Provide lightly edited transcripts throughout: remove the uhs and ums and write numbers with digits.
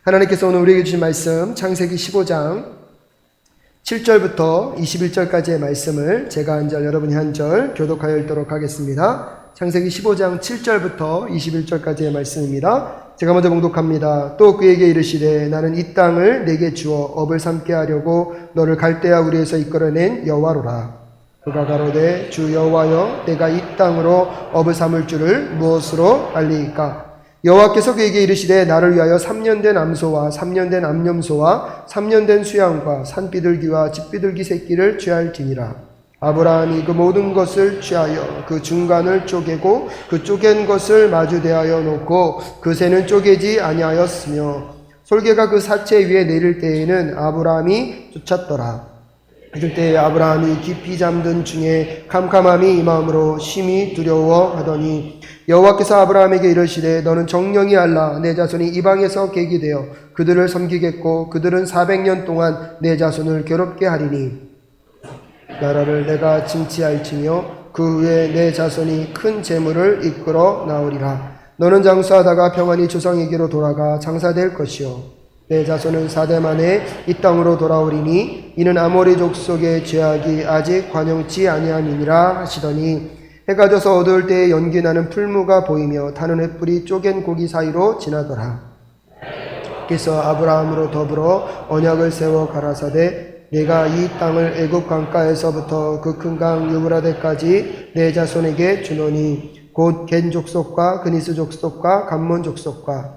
하나님께서 오늘 우리에게 주신 말씀 창세기 15장 7절부터 21절까지의 말씀을 제가 한 절 여러분이 한 절 교독하여 읽도록 하겠습니다. 창세기 15장 7절부터 21절까지의 말씀입니다. 제가 먼저 봉독합니다. 또 그에게 이르시되 나는 이 땅을 내게 주어 업을 삼게 하려고 너를 갈대아 우리에서 이끌어낸 여호와로라. 그가 가로되 주 여호와여 내가 이 땅으로 업을 삼을 줄을 무엇으로 알리이까? 여호와께서 그에게 이르시되 나를 위하여 3년 된 암소와 3년 된 암염소와 3년 된 수양과 산비둘기와 집비둘기 새끼를 취할지니라. 아브라함이 그 모든 것을 취하여 그 중간을 쪼개고 그 쪼갠 것을 마주 대하여 놓고 그 새는 쪼개지 아니하였으며 솔개가 그 사체 위에 내릴 때에는 아브라함이 쫓았더라. 그럴 때에 아브라함이 깊이 잠든 중에 캄캄함이 임함으로 심히 두려워하더니 여호와께서 아브라함에게 이르시되 너는 정령이 알라. 내 자손이 이방에서 객이 되어 그들을 섬기겠고 그들은 400년 동안 내 자손을 괴롭게 하리니 나라를 내가 징치할지며 그 후에 내 자손이 큰 재물을 이끌어 나오리라. 너는 장수하다가 평안히 조상에게로 돌아가 장사될 것이요 내 자손은 4대 만에 이 땅으로 돌아오리니 이는 아모리 족속의 죄악이 아직 관영치 아니함이니라 하시더니 해가 져서 어두울 때에 연기 나는 풀무가 보이며 타는 횃불이 쪼갠 고기 사이로 지나더라. 그래서 아브라함으로 더불어 언약을 세워 가라사대 내가 이 땅을 애굽 강가에서부터 그 큰 강 유브라데까지 내 자손에게 주노니 곧 겐 족속과 그니스 족속과 감몬 족속과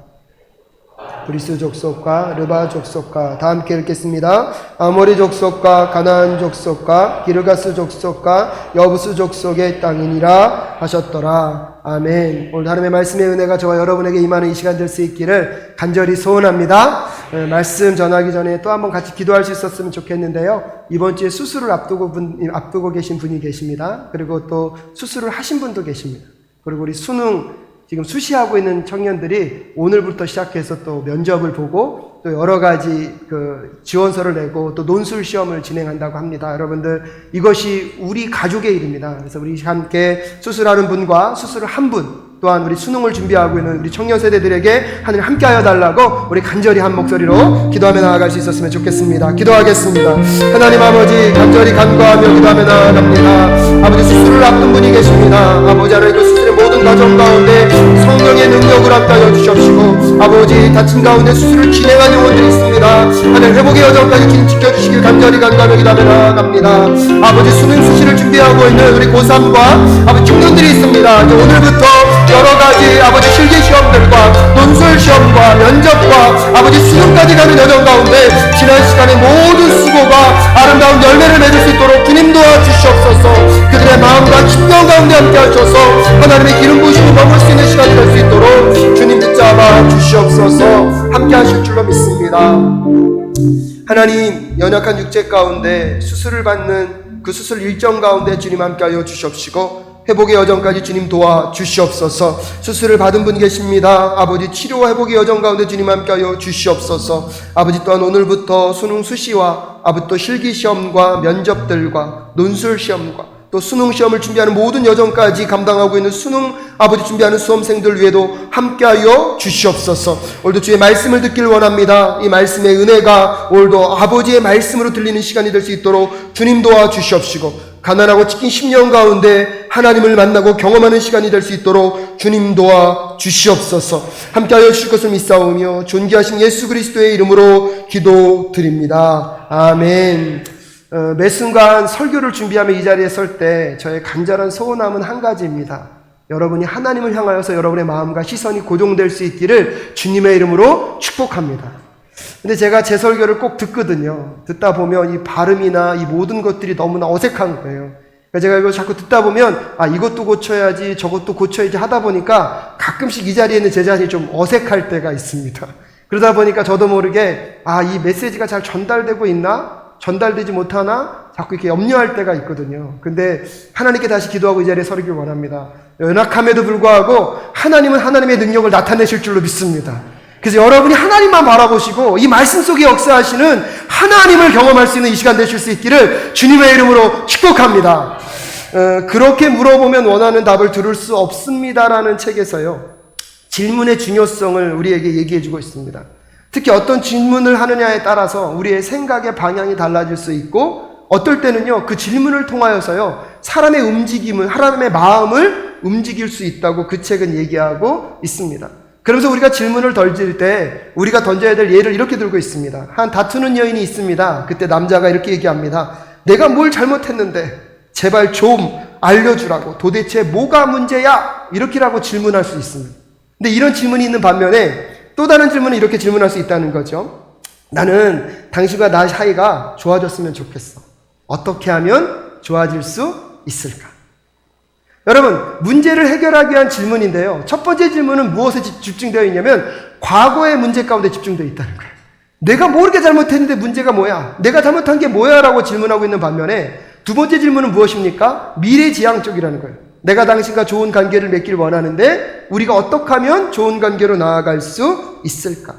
브리스 족속과 르바 족속과 다 함께 읽겠습니다. 아모리 족속과 가나안 족속과 기르가스 족속과 여부스 족속의 땅이니라 하셨더라. 아멘. 오늘 하나님의 말씀의 은혜가 저와 여러분에게 임하는 이 시간 될 수 있기를 간절히 소원합니다. 말씀 전하기 전에 또 한번 같이 기도할 수 있었으면 좋겠는데요. 이번 주에 수술을 앞두고 계신 분이 계십니다. 그리고 또 수술을 하신 분도 계십니다. 그리고 우리 수능 지금 수시하고 있는 청년들이 오늘부터 시작해서 또 면접을 보고 또 여러 가지 그 지원서를 내고 또 논술 시험을 진행한다고 합니다. 여러분들 이것이 우리 가족의 일입니다. 그래서 우리 함께 수술하는 분과 수술을 한 분 또한 우리 수능을 준비하고 있는 우리 청년 세대들에게 하늘 함께하여 달라고 우리 간절히 한 목소리로 기도하며 나아갈 수 있었으면 좋겠습니다. 기도하겠습니다. 하나님 아버지 간절히 간구하며 기도하며 나아갑니다. 아버지 수술을 앞둔 분이 계십니다. 아버지 하나님 그 수술의 모든 과정 가운데 성령의 능력을 함께하여 주시옵시고 아버지 다친 가운데 수술을 진행한 영혼들이 있습니다. 하늘 회복의 여정까지 지켜주시길 간절히 간구하며 기도하며 나아갑니다. 아버지 수능 수시를 준비하고 있는 우리 고3과 아버지 청년들이 있습니다. 이제 오늘부터 여러 가지 아버지 실기 시험들과 논술 시험과 면접과 아버지 수능까지 가는 여정 가운데 지난 시간에 모든 수고가 아름다운 열매를 맺을 수 있도록 주님 도와주시옵소서. 그들의 마음과 심령 가운데 함께 하셔서 하나님의 기름 부으심을 머물 수 있는 시간이 될 수 있도록 주님 붙잡아 주시옵소서. 함께 하실 줄로 믿습니다. 하나님 연약한 육체 가운데 수술을 받는 그 수술 일정 가운데 주님 함께 하여 주시옵시고 회복의 여정까지 주님 도와 주시옵소서. 수술을 받은 분 계십니다. 아버지 치료와 회복의 여정 가운데 주님 함께하여 주시옵소서. 아버지 또한 오늘부터 수능 수시와 아버지 또 실기시험과 면접들과 논술시험과 또 수능시험을 준비하는 모든 여정까지 감당하고 있는 수능 아버지 준비하는 수험생들 위에도 함께하여 주시옵소서. 오늘도 주의 말씀을 듣길 원합니다. 이 말씀의 은혜가 오늘도 아버지의 말씀으로 들리는 시간이 될 수 있도록 주님 도와 주시옵시고 가난하고 찢긴 10년 가운데 하나님을 만나고 경험하는 시간이 될 수 있도록 주님 도와 주시옵소서. 함께하여 주실 것을 믿사오며 존귀하신 예수 그리스도의 이름으로 기도드립니다. 아멘. 매 순간 설교를 준비하며 이 자리에 설 때 저의 간절한 소원함은 한 가지입니다. 여러분이 하나님을 향하여서 여러분의 마음과 시선이 고정될 수 있기를 주님의 이름으로 축복합니다. 근데 제가 제 설교를 꼭 듣거든요. 듣다 보면 이 발음이나 이 모든 것들이 너무나 어색한 거예요. 그러니까 제가 이걸 자꾸 듣다 보면 이것도 고쳐야지 저것도 고쳐야지 하다 보니까 가끔씩 이 자리에 있는 제 자신이 좀 어색할 때가 있습니다. 그러다 보니까 저도 모르게 이 메시지가 잘 전달되고 있나? 전달되지 못하나? 자꾸 이렇게 염려할 때가 있거든요. 근데 하나님께 다시 기도하고 이 자리에 서기를 원합니다. 연약함에도 불구하고 하나님은 하나님의 능력을 나타내실 줄로 믿습니다. 그래서 여러분이 하나님만 바라보시고 이 말씀 속에 역사하시는 하나님을 경험할 수 있는 이 시간 되실 수 있기를 주님의 이름으로 축복합니다. 그렇게 물어보면 원하는 답을 들을 수 없습니다라는 책에서요 질문의 중요성을 우리에게 얘기해주고 있습니다. 특히 어떤 질문을 하느냐에 따라서 우리의 생각의 방향이 달라질 수 있고, 어떨 때는요, 그 질문을 통하여서요, 사람의 움직임을, 사람의 마음을 움직일 수 있다고 그 책은 얘기하고 있습니다. 그러면서 우리가 질문을 던질 때 우리가 던져야 될 예를 이렇게 들고 있습니다. 한 다투는 여인이 있습니다. 그때 남자가 이렇게 얘기합니다. 내가 뭘 잘못했는데 제발 좀 알려주라고. 도대체 뭐가 문제야? 이렇게라고 질문할 수 있습니다. 근데 이런 질문이 있는 반면에 또 다른 질문은 이렇게 질문할 수 있다는 거죠. 나는 당신과 나 사이가 좋아졌으면 좋겠어. 어떻게 하면 좋아질 수 있을까? 여러분, 문제를 해결하기 위한 질문인데요. 첫 번째 질문은 무엇에 집중되어 있냐면 과거의 문제 가운데 집중되어 있다는 거예요. 내가 뭐 이렇게 잘못했는데 문제가 뭐야? 내가 잘못한 게 뭐야? 라고 질문하고 있는 반면에 두 번째 질문은 무엇입니까? 미래지향적이라는 거예요. 내가 당신과 좋은 관계를 맺길 원하는데 우리가 어떻게 하면 좋은 관계로 나아갈 수 있을까?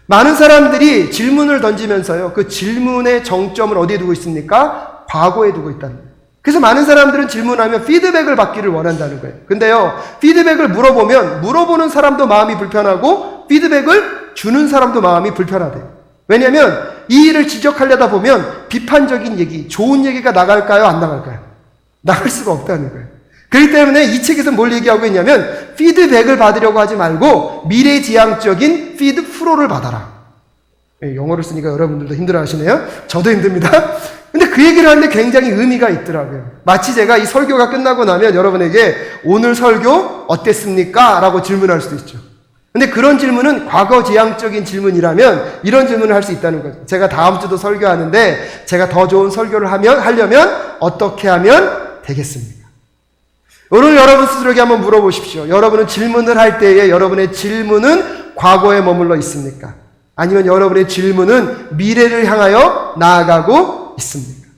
많은 사람들이 질문을 던지면서요, 그 질문의 정점을 어디에 두고 있습니까? 과거에 두고 있다는 거예요. 그래서 많은 사람들은 질문하면 피드백을 받기를 원한다는 거예요. 근데요, 피드백을 물어보는 사람도 마음이 불편하고 피드백을 주는 사람도 마음이 불편하대요. 왜냐하면 이 일을 지적하려다 보면 비판적인 얘기, 좋은 얘기가 나갈까요? 안 나갈까요? 나갈 수가 없다는 거예요. 그렇기 때문에 이 책에서 뭘 얘기하고 있냐면 피드백을 받으려고 하지 말고 미래지향적인 피드 프로를 받아라. 영어를 쓰니까 여러분들도 힘들어 하시네요. 저도 힘듭니다. 근데 그 얘기를 하는데 굉장히 의미가 있더라고요. 마치 제가 이 설교가 끝나고 나면 여러분에게 오늘 설교 어땠습니까? 라고 질문할 수도 있죠. 근데 그런 질문은 과거지향적인 질문이라면 이런 질문을 할 수 있다는 거죠. 제가 다음 주도 설교하는데 제가 더 좋은 설교를 하려면 어떻게 하면 되겠습니까? 오늘 여러분 스스로에게 한번 물어보십시오. 여러분은 질문을 할 때에 여러분의 질문은 과거에 머물러 있습니까? 아니면 여러분의 질문은 미래를 향하여 나아가고 있습니까?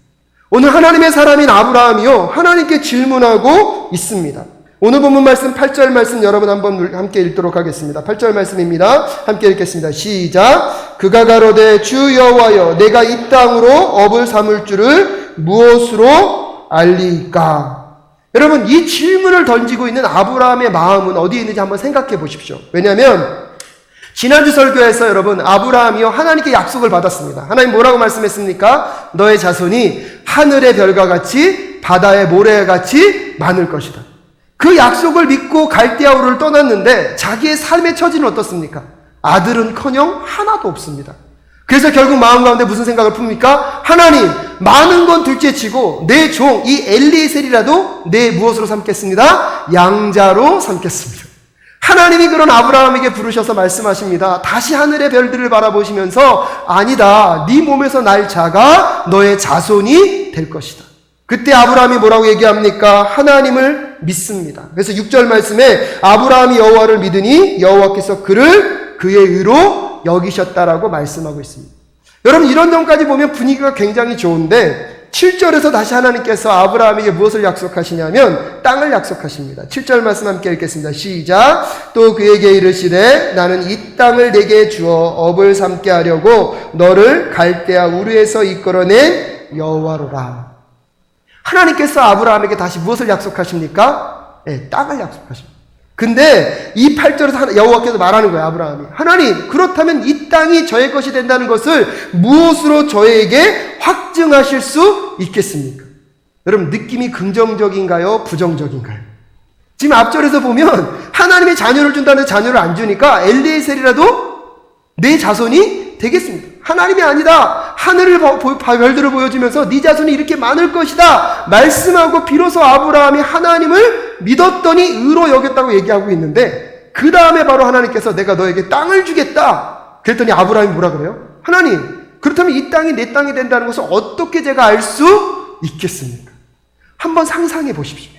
오늘 하나님의 사람인 아브라함이요, 하나님께 질문하고 있습니다. 오늘 본문 말씀 8절 말씀 여러분 한번 함께 읽도록 하겠습니다. 8절 말씀입니다. 함께 읽겠습니다. 시작. 그가 가로되 주 여호와여, 내가 이 땅으로 업을 삼을 줄을 무엇으로 알리까? 여러분, 이 질문을 던지고 있는 아브라함의 마음은 어디에 있는지 한번 생각해 보십시오. 왜냐하면 지난주 설교에서 여러분, 아브라함이요, 하나님께 약속을 받았습니다. 하나님 뭐라고 말씀했습니까? 너의 자손이 하늘의 별과 같이 바다의 모래와 같이 많을 것이다. 그 약속을 믿고 갈대아우를 떠났는데 자기의 삶의 처지는 어떻습니까? 아들은커녕 하나도 없습니다. 그래서 결국 마음 가운데 무슨 생각을 풉니까? 하나님, 많은 건 둘째치고 내 종 이 엘리에셀이라도 내 무엇으로 삼겠습니다? 양자로 삼겠습니다. 하나님이 그런 아브라함에게 부르셔서 말씀하십니다. 다시 하늘의 별들을 바라보시면서 아니다, 네 몸에서 날 자가 너의 자손이 될 것이다. 그때 아브라함이 뭐라고 얘기합니까? 하나님을 믿습니다. 그래서 6절 말씀에 아브라함이 여호와를 믿으니 여호와께서 그를 그의 의로 여기셨다라고 말씀하고 있습니다. 여러분, 이런 점까지 보면 분위기가 굉장히 좋은데 7절에서 다시 하나님께서 아브라함에게 무엇을 약속하시냐면 땅을 약속하십니다. 7절 말씀 함께 읽겠습니다. 시작. 또 그에게 이르시되 나는 이 땅을 내게 주어 업을 삼게 하려고 너를 갈대아 우르에서 이끌어낸 여호와로라. 하나님께서 아브라함에게 다시 무엇을 약속하십니까? 네, 땅을 약속하십니다. 근데 이 8절에서 여호와께서 말하는 거예요. 아브라함이, 하나님, 그렇다면 이 땅이 저의 것이 된다는 것을 무엇으로 저에게 확증하실 수 있겠습니까? 여러분, 느낌이 긍정적인가요? 부정적인가요? 지금 앞절에서 보면 하나님이 자녀를 준다는데 자녀를 안 주니까 엘리에셀이라도 내 자손이 되겠습니다. 하나님이 아니다, 하늘을 별들을 보여주면서 네 자손이 이렇게 많을 것이다 말씀하고 비로소 아브라함이 하나님을 믿었더니 의로 여겼다고 얘기하고 있는데, 그 다음에 바로 하나님께서 내가 너에게 땅을 주겠다 그랬더니 아브라함이 뭐라 그래요? 하나님, 그렇다면 이 땅이 내 땅이 된다는 것을 어떻게 제가 알 수 있겠습니까? 한번 상상해 보십시오.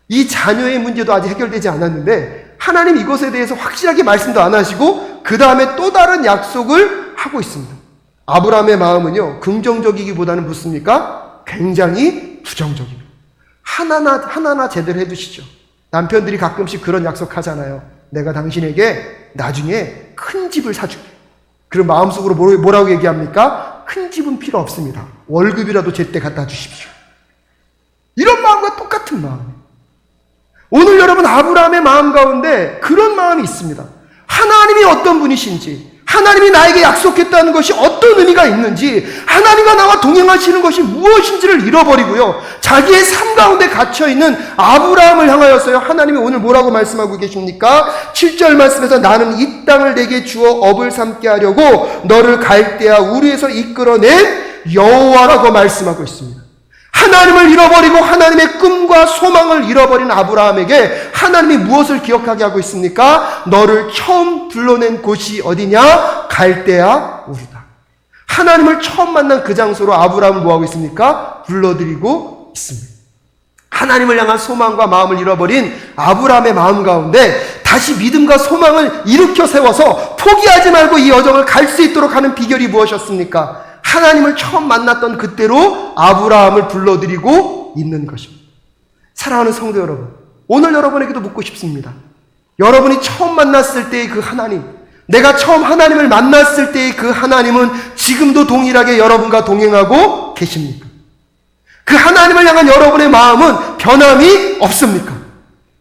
이 자녀의 문제도 아직 해결되지 않았는데 하나님 이것에 대해서 확실하게 말씀도 안 하시고 그 다음에 또 다른 약속을 하고 있습니다. 아브라함의 마음은요, 긍정적이기보다는 무엇입니까? 굉장히 부정적입니다. 하나하나 제대로 해두시죠. 남편들이 가끔씩 그런 약속하잖아요. 내가 당신에게 나중에 큰 집을 사줄게. 그럼 마음속으로 뭐라고 얘기합니까? 큰 집은 필요 없습니다. 월급이라도 제때 갖다 주십시오. 이런 마음과 똑같은 마음이에요. 오늘 여러분, 아브라함의 마음 가운데 그런 마음이 있습니다. 하나님이 어떤 분이신지, 하나님이 나에게 약속했다는 것이 어떤 의미가 있는지, 하나님과 나와 동행하시는 것이 무엇인지를 잃어버리고요, 자기의 삶 가운데 갇혀있는 아브라함을 향하여서요, 하나님이 오늘 뭐라고 말씀하고 계십니까? 7절 말씀에서 나는 이 땅을 내게 주어 업을 삼게 하려고 너를 갈대아 우르에서 이끌어낸 여호와라고 말씀하고 있습니다. 하나님을 잃어버리고 하나님의 꿈과 소망을 잃어버린 아브라함에게 하나님이 무엇을 기억하게 하고 있습니까? 너를 처음 불러낸 곳이 어디냐? 갈대아 우르다. 하나님을 처음 만난 그 장소로 아브라함은 뭐하고 있습니까? 불러들이고 있습니다. 하나님을 향한 소망과 마음을 잃어버린 아브라함의 마음 가운데 다시 믿음과 소망을 일으켜 세워서 포기하지 말고 이 여정을 갈 수 있도록 하는 비결이 무엇이었습니까? 하나님을 처음 만났던 그때로 아브라함을 불러들이고 있는 것입니다. 사랑하는 성도 여러분, 오늘 여러분에게도 묻고 싶습니다. 여러분이 처음 만났을 때의 그 하나님, 내가 처음 하나님을 만났을 때의 그 하나님은 지금도 동일하게 여러분과 동행하고 계십니까? 그 하나님을 향한 여러분의 마음은 변함이 없습니까?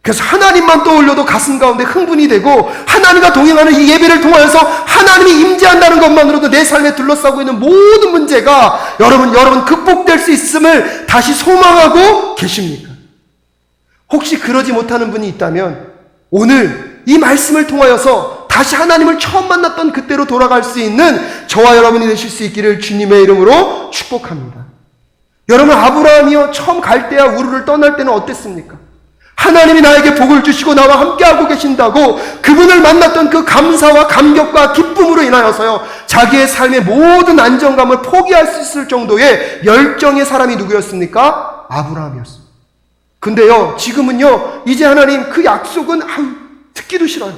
그래서 하나님만 떠올려도 가슴 가운데 흥분이 되고, 하나님과 동행하는 이 예배를 통하여서 하나님이 임재한다는 것만으로도 내 삶에 둘러싸고 있는 모든 문제가 여러분 극복될 수 있음을 다시 소망하고 계십니까? 혹시 그러지 못하는 분이 있다면 오늘 이 말씀을 통하여서 다시 하나님을 처음 만났던 그때로 돌아갈 수 있는 저와 여러분이 되실 수 있기를 주님의 이름으로 축복합니다. 여러분, 아브라함이요, 처음 갈대아 우르를 떠날 때는 어땠습니까? 하나님이 나에게 복을 주시고 나와 함께하고 계신다고 그분을 만났던 그 감사와 감격과 기쁨으로 인하여서요, 자기의 삶의 모든 안정감을 포기할 수 있을 정도의 열정의 사람이 누구였습니까? 아브라함이었습니다. 근데요, 지금은요, 이제 하나님 그 약속은 듣기도 싫어요.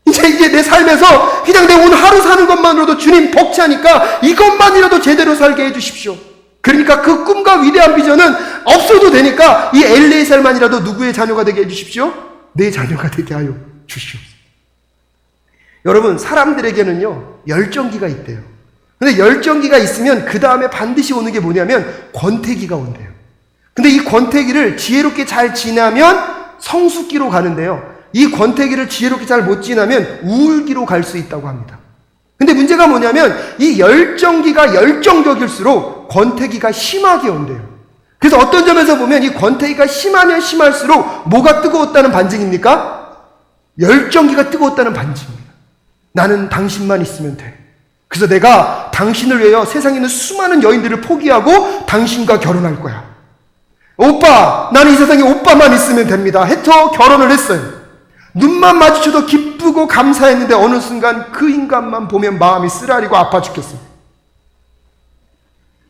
이제 내 삶에서 그냥 내 오늘 하루 사는 것만으로도 주님 벅차니까 이것만이라도 제대로 살게 해주십시오. 그러니까 그 꿈과 위대한 비전은 없어도 되니까 이 엘리에셀만이라도 누구의 자녀가 되게 해주십시오? 내 자녀가 되게 하여 주시옵소서. 여러분, 사람들에게는요, 열정기가 있대요. 근데 열정기가 있으면 그 다음에 반드시 오는 게 뭐냐면 권태기가 온대요. 근데 이 권태기를 지혜롭게 잘 지나면 성숙기로 가는데요, 이 권태기를 지혜롭게 잘 못 지나면 우울기로 갈 수 있다고 합니다. 근데 문제가 뭐냐면 이 열정기가 열정적일수록 권태기가 심하게 온대요. 그래서 어떤 점에서 보면 이 권태기가 심하면 심할수록 뭐가 뜨거웠다는 반증입니까? 열정기가 뜨거웠다는 반증입니다. 나는 당신만 있으면 돼. 그래서 내가 당신을 위하여 세상에 있는 수많은 여인들을 포기하고 당신과 결혼할 거야. 오빠, 나는 이 세상에 오빠만 있으면 됩니다. 해서 결혼을 했어요. 눈만 마주쳐도 기쁘고 감사했는데 어느 순간 그 인간만 보면 마음이 쓰라리고 아파 죽겠습니다.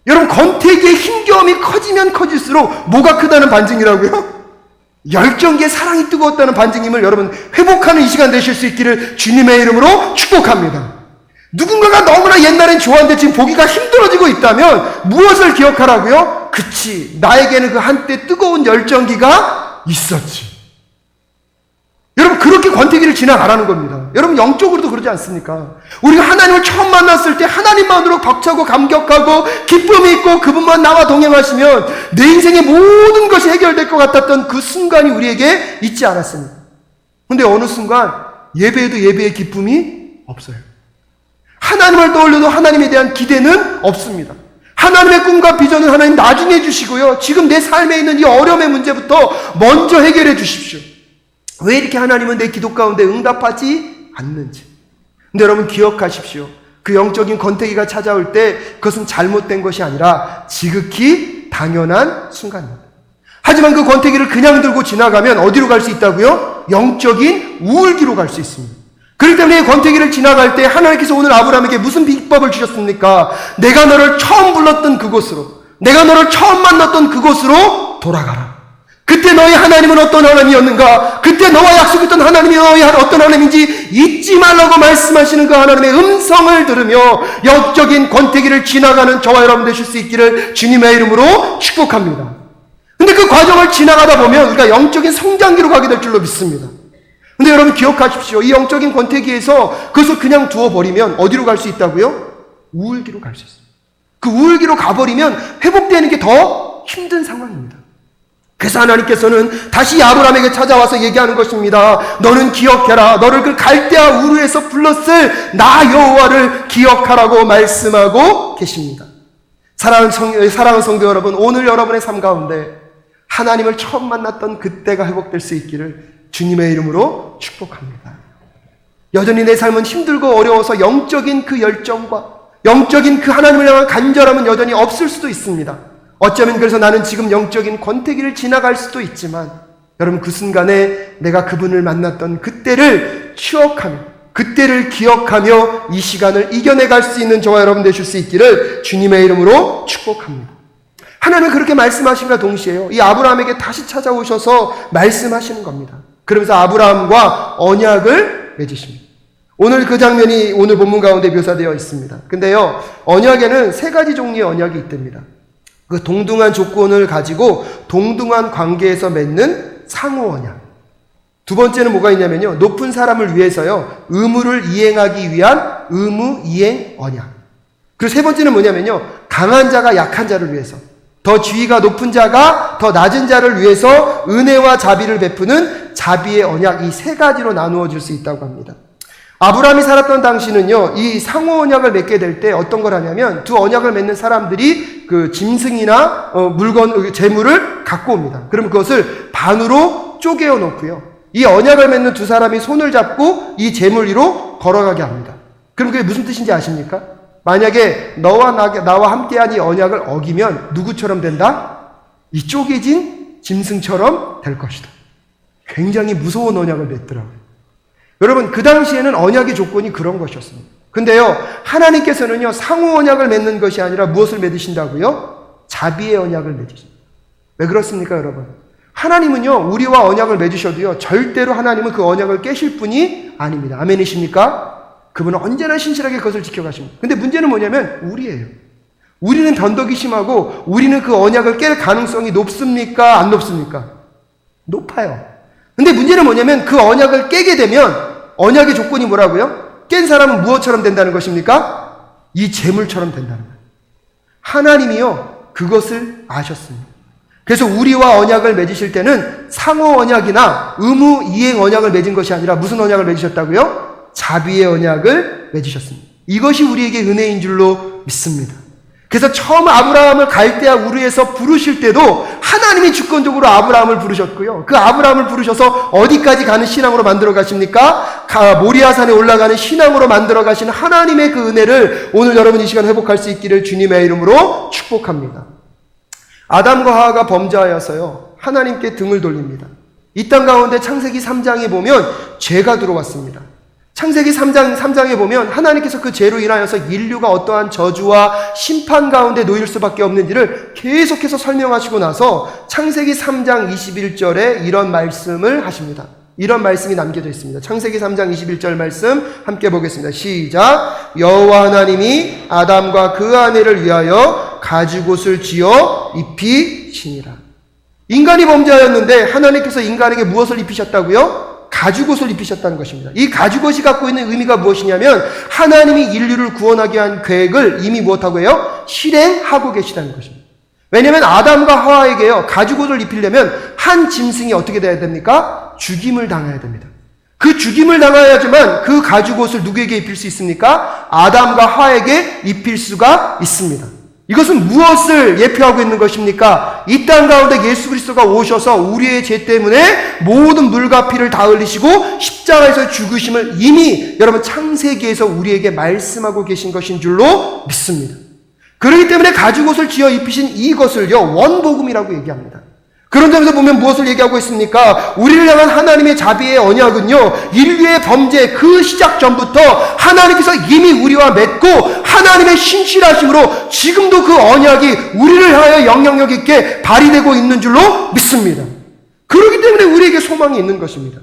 여러분, 권태기의 힘겨움이 커지면 커질수록 뭐가 크다는 반증이라고요? 열정기에 사랑이 뜨거웠다는 반증임을 여러분 회복하는 이 시간 되실 수 있기를 주님의 이름으로 축복합니다. 누군가가 너무나 옛날엔 좋았는데 지금 보기가 힘들어지고 있다면 무엇을 기억하라고요? 그치, 나에게는 그 한때 뜨거운 열정기가 있었지. 여러분, 그렇게 권태기를 지나가라는 겁니다. 여러분, 영적으로도 그러지 않습니까? 우리가 하나님을 처음 만났을 때 하나님만으로 벅차고 감격하고 기쁨이 있고 그분만 나와 동행하시면 내 인생의 모든 것이 해결될 것 같았던 그 순간이 우리에게 있지 않았습니까? 근데 어느 순간 예배에도 예배의 기쁨이 없어요. 하나님을 떠올려도 하나님에 대한 기대는 없습니다. 하나님의 꿈과 비전은 하나님 나중에 주시고요, 지금 내 삶에 있는 이 어려움의 문제부터 먼저 해결해 주십시오. 왜 이렇게 하나님은 내 기도 가운데 응답하지 않는지. 근데 여러분, 기억하십시오. 그 영적인 권태기가 찾아올 때 그것은 잘못된 것이 아니라 지극히 당연한 순간입니다. 하지만 그 권태기를 그냥 들고 지나가면 어디로 갈 수 있다고요? 영적인 우울기로 갈 수 있습니다. 그렇기 때문에 이 권태기를 지나갈 때 하나님께서 오늘 아브라함에게 무슨 비법을 주셨습니까? 내가 너를 처음 불렀던 그곳으로, 내가 너를 처음 만났던 그곳으로 돌아가라. 그때 너희 하나님은 어떤 하나님이었는가? 그때 너와 약속했던 하나님이 너희 어떤 하나님인지 잊지 말라고 말씀하시는 그 하나님의 음성을 들으며 영적인 권태기를 지나가는 저와 여러분 되실 수 있기를 주님의 이름으로 축복합니다. 근데 그 과정을 지나가다 보면 우리가 영적인 성장기로 가게 될 줄로 믿습니다. 근데 여러분, 기억하십시오. 이 영적인 권태기에서 그것을 그냥 두어버리면 어디로 갈 수 있다고요? 우울기로 갈 수 있습니다. 그 우울기로 가버리면 회복되는 게 더 힘든 상황입니다. 그래서 하나님께서는 다시 아브라함에게 찾아와서 얘기하는 것입니다. 너는 기억해라. 너를 그 갈대아 우르에서 불렀을 나 여호와를 기억하라고 말씀하고 계십니다. 사랑하는 성도 여러분, 오늘 여러분의 삶 가운데 하나님을 처음 만났던 그때가 회복될 수 있기를 주님의 이름으로 축복합니다. 여전히 내 삶은 힘들고 어려워서 영적인 그 열정과 영적인 그 하나님을 향한 간절함은 여전히 없을 수도 있습니다. 어쩌면 그래서 나는 지금 영적인 권태기를 지나갈 수도 있지만 여러분, 그 순간에 내가 그분을 만났던 그때를 추억하며 그때를 기억하며 이 시간을 이겨내갈 수 있는 저와 여러분 되실 수 있기를 주님의 이름으로 축복합니다. 하나님은 그렇게 말씀하심과 동시에요, 이 아브라함에게 다시 찾아오셔서 말씀하시는 겁니다. 그러면서 아브라함과 언약을 맺으십니다. 오늘 그 장면이 오늘 본문 가운데 묘사되어 있습니다. 근데요, 언약에는 세 가지 종류의 언약이 있답니다. 그 동등한 조건을 가지고 동등한 관계에서 맺는 상호 언약. 두 번째는 뭐가 있냐면요, 높은 사람을 위해서요, 의무를 이행하기 위한 의무 이행 언약. 그리고 세 번째는 뭐냐면요, 강한 자가 약한 자를 위해서, 더 지위가 높은 자가 더 낮은 자를 위해서 은혜와 자비를 베푸는 자비의 언약. 이 세 가지로 나누어질 수 있다고 합니다. 아브라함이 살았던 당시는요, 이 상호 언약을 맺게 될 때 어떤 걸 하냐면 두 언약을 맺는 사람들이 그 짐승이나 물건, 재물을 갖고 옵니다. 그럼 그것을 반으로 쪼개어 놓고요, 이 언약을 맺는 두 사람이 손을 잡고 이 재물 위로 걸어가게 합니다. 그럼 그게 무슨 뜻인지 아십니까? 만약에 나와 함께한 이 언약을 어기면 누구처럼 된다? 이 쪼개진 짐승처럼 될 것이다. 굉장히 무서운 언약을 맺더라고요. 여러분, 그 당시에는 언약의 조건이 그런 것이었습니다. 근데요, 하나님께서는요, 상호 언약을 맺는 것이 아니라 무엇을 맺으신다고요? 자비의 언약을 맺으십니다. 왜 그렇습니까, 여러분? 하나님은요, 우리와 언약을 맺으셔도요, 절대로 하나님은 그 언약을 깨실 분이 아닙니다. 아멘이십니까? 그분은 언제나 신실하게 그것을 지켜가십니다. 근데 문제는 뭐냐면 우리예요. 우리는 변덕이 심하고 우리는 그 언약을 깰 가능성이 높습니까? 안 높습니까? 높아요. 근데 문제는 뭐냐면 그 언약을 깨게 되면 언약의 조건이 뭐라고요? 깬 사람은 무엇처럼 된다는 것입니까? 이 재물처럼 된다는 거예요. 하나님이요, 그것을 아셨습니다. 그래서 우리와 언약을 맺으실 때는 상호 언약이나 의무 이행 언약을 맺은 것이 아니라 무슨 언약을 맺으셨다고요? 자비의 언약을 맺으셨습니다. 이것이 우리에게 은혜인 줄로 믿습니다. 그래서 처음 아브라함을 갈대아 우르에서 부르실 때도 하나님이 주권적으로 아브라함을 부르셨고요, 그 아브라함을 부르셔서 어디까지 가는 신앙으로 만들어 가십니까? 모리아산에 올라가는 신앙으로 만들어 가시는 하나님의 그 은혜를 오늘 여러분 이 시간 회복할 수 있기를 주님의 이름으로 축복합니다. 아담과 하와가 범죄하여서요, 하나님께 등을 돌립니다. 이 땅 가운데 창세기 3장에 보면 죄가 들어왔습니다. 창세기 3장에 보면 하나님께서 그 죄로 인하여서 인류가 어떠한 저주와 심판 가운데 놓일 수밖에 없는 일을 계속해서 설명하시고 나서 창세기 3장 21절에 이런 말씀을 하십니다. 이런 말씀이 남겨져 있습니다. 창세기 3장 21절 말씀 함께 보겠습니다. 시작. 여호와 하나님이 아담과 그 아내를 위하여 가죽옷을 지어 입히시니라. 인간이 범죄하였는데 하나님께서 인간에게 무엇을 입히셨다고요? 가죽옷을 입히셨다는 것입니다. 이 가죽옷이 갖고 있는 의미가 무엇이냐면 하나님이 인류를 구원하기 위한 계획을 이미 무엇하고 해요? 실행하고 계시다는 것입니다. 왜냐하면 아담과 하와에게요, 가죽옷을 입히려면 한 짐승이 어떻게 돼야 됩니까? 죽임을 당해야 됩니다. 그 죽임을 당해야지만 그 가죽옷을 누구에게 입힐 수 있습니까? 아담과 하와에게 입힐 수가 있습니다. 이것은 무엇을 예표하고 있는 것입니까? 이 땅 가운데 예수 그리스도가 오셔서 우리의 죄 때문에 모든 물과 피를 다 흘리시고 십자가에서 죽으심을 이미 여러분 창세기에서 우리에게 말씀하고 계신 것인 줄로 믿습니다. 그렇기 때문에 가죽옷을 지어 입히신 이것을요, 원복음이라고 얘기합니다. 그런 점에서 보면 무엇을 얘기하고 있습니까? 우리를 향한 하나님의 자비의 언약은요, 인류의 범죄 그 시작 전부터 하나님께서 이미 우리와 맺고 하나님의 신실하심으로 지금도 그 언약이 우리를 향하여 영향력 있게 발휘되고 있는 줄로 믿습니다. 그렇기 때문에 우리에게 소망이 있는 것입니다.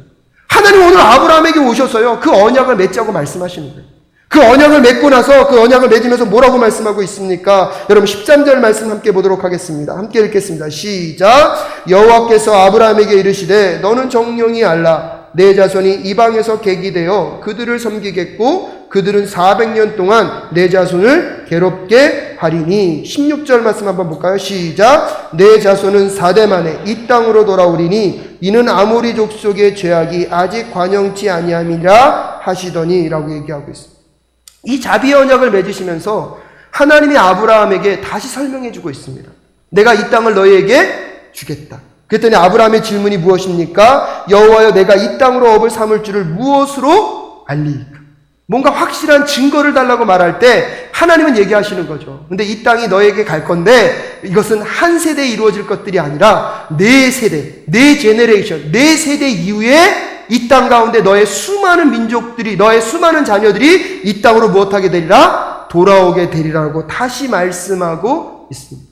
하나님 오늘 아브라함에게 오셔서요, 그 언약을 맺자고 말씀하시는 거예요. 그 언약을 맺고 나서 그 언약을 맺으면서 뭐라고 말씀하고 있습니까? 여러분 13절 말씀 함께 보도록 하겠습니다. 함께 읽겠습니다. 시작. 여호와께서 아브라함에게 이르시되 너는 정령이 알라. 내 자손이 이방에서 객이 되어 그들을 섬기겠고 그들은 400년 동안 내 자손을 괴롭게 하리니. 16절 말씀 한번 볼까요? 시작. 내 자손은 4대 만에 이 땅으로 돌아오리니 이는 아모리 족속의 죄악이 아직 관영치 아니함이라 하시더니 라고 얘기하고 있습니다. 이 자비의 언약을 맺으시면서 하나님이 아브라함에게 다시 설명해 주고 있습니다. 내가 이 땅을 너희에게 주겠다. 그랬더니 아브라함의 질문이 무엇입니까? 여호와여, 내가 이 땅으로 업을 삼을 줄을 무엇으로 알리이까? 뭔가 확실한 증거를 달라고 말할 때 하나님은 얘기하시는 거죠. 근데 이 땅이 너에게 갈 건데 이것은 한 세대에 이루어질 것들이 아니라 네 세대, 네 제너레이션, 네 세대 이후에 이 땅 가운데 너의 수많은 민족들이, 너의 수많은 자녀들이 이 땅으로 무엇하게 되리라? 돌아오게 되리라고 다시 말씀하고 있습니다.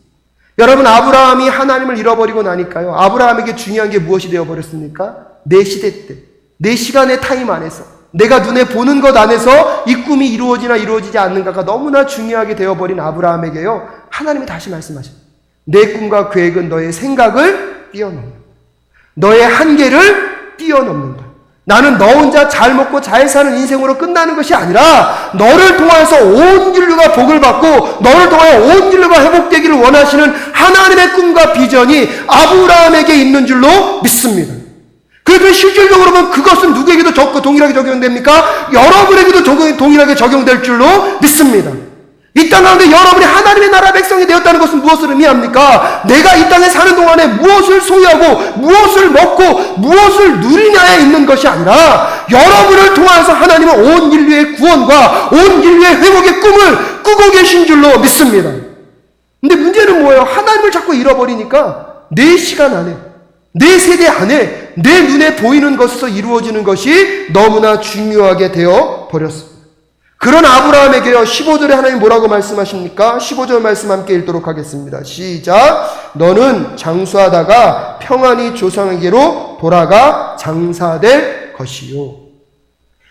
여러분, 아브라함이 하나님을 잃어버리고 나니까요, 아브라함에게 중요한 게 무엇이 되어버렸습니까? 내 시대 때, 내 시간의 타임 안에서, 내가 눈에 보는 것 안에서 이 꿈이 이루어지나 이루어지지 않는가가 너무나 중요하게 되어버린 아브라함에게요, 하나님이 다시 말씀하십니다. 내 꿈과 계획은 너의 생각을 뛰어넘는다. 너의 한계를 뛰어넘는다. 나는 너 혼자 잘 먹고 잘 사는 인생으로 끝나는 것이 아니라 너를 통해서 온 인류가 복을 받고 너를 통해 온 인류가 회복되기를 원하시는 하나님의 꿈과 비전이 아브라함에게 있는 줄로 믿습니다. 그래서 실질적으로 보면 그것은 누구에게도 동일하게 적용됩니까? 여러분에게도 동일하게 적용될 줄로 믿습니다. 이 땅 가운데 여러분이 하나님의 나라 백성이 되었다는 것은 무엇을 의미합니까? 내가 이 땅에 사는 동안에 무엇을 소유하고 무엇을 먹고 무엇을 누리냐에 있는 것이 아니라 여러분을 통해서 하나님은 온 인류의 구원과 온 인류의 회복의 꿈을 꾸고 계신 줄로 믿습니다. 근데 문제는 뭐예요? 하나님을 자꾸 잃어버리니까 내 시간 안에, 내 세대 안에 내 눈에 보이는 것에서 이루어지는 것이 너무나 중요하게 되어 버렸습니다. 그런 아브라함에게요, 15절에 하나님 뭐라고 말씀하십니까? 15절 말씀 함께 읽도록 하겠습니다. 시작. 너는 장수하다가 평안히 조상에게로 돌아가 장사될 것이요.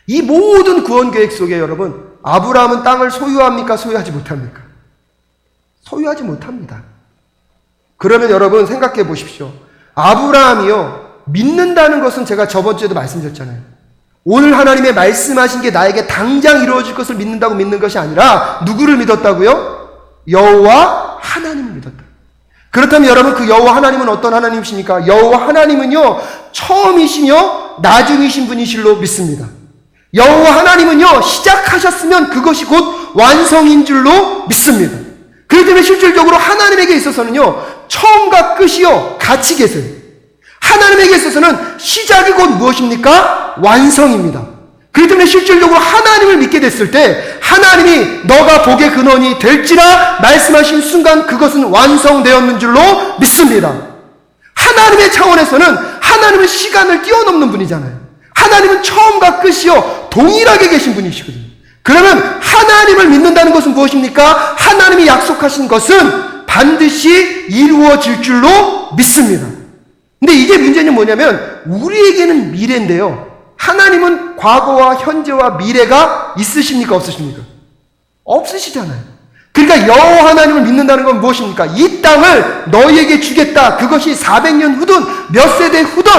이 모든 구원 계획 속에 여러분, 아브라함은 땅을 소유합니까? 소유하지 못합니까? 소유하지 못합니다. 그러면 여러분 생각해 보십시오. 아브라함이요, 믿는다는 것은 제가 저번 주에도 말씀드렸잖아요. 오늘 하나님의 말씀하신 게 나에게 당장 이루어질 것을 믿는다고 믿는 것이 아니라 누구를 믿었다고요? 여호와 하나님을 믿었다. 그렇다면 여러분, 그 여호와 하나님은 어떤 하나님이십니까? 여호와 하나님은요, 처음이시며 나중이신 분이실로 믿습니다. 여호와 하나님은요, 시작하셨으면 그것이 곧 완성인 줄로 믿습니다. 그렇기 때문에 실질적으로 하나님에게 있어서는요, 처음과 끝이요 같이 계세요. 하나님에게 있어서는 시작이 곧 무엇입니까? 완성입니다. 그렇기 때문에 실질적으로 하나님을 믿게 됐을 때 하나님이 너가 복의 근원이 될지라 말씀하신 순간 그것은 완성되었는 줄로 믿습니다. 하나님의 차원에서는 하나님은 시간을 뛰어넘는 분이잖아요. 하나님은 처음과 끝이요 동일하게 계신 분이시거든요. 그러면 하나님을 믿는다는 것은 무엇입니까? 하나님이 약속하신 것은 반드시 이루어질 줄로 믿습니다. 근데 이게 문제는 뭐냐면 우리에게는 미래인데요, 하나님은 과거와 현재와 미래가 있으십니까? 없으십니까? 없으시잖아요. 그러니까 여호와 하나님을 믿는다는 건 무엇입니까? 이 땅을 너희에게 주겠다. 그것이 400년 후든 몇 세대 후든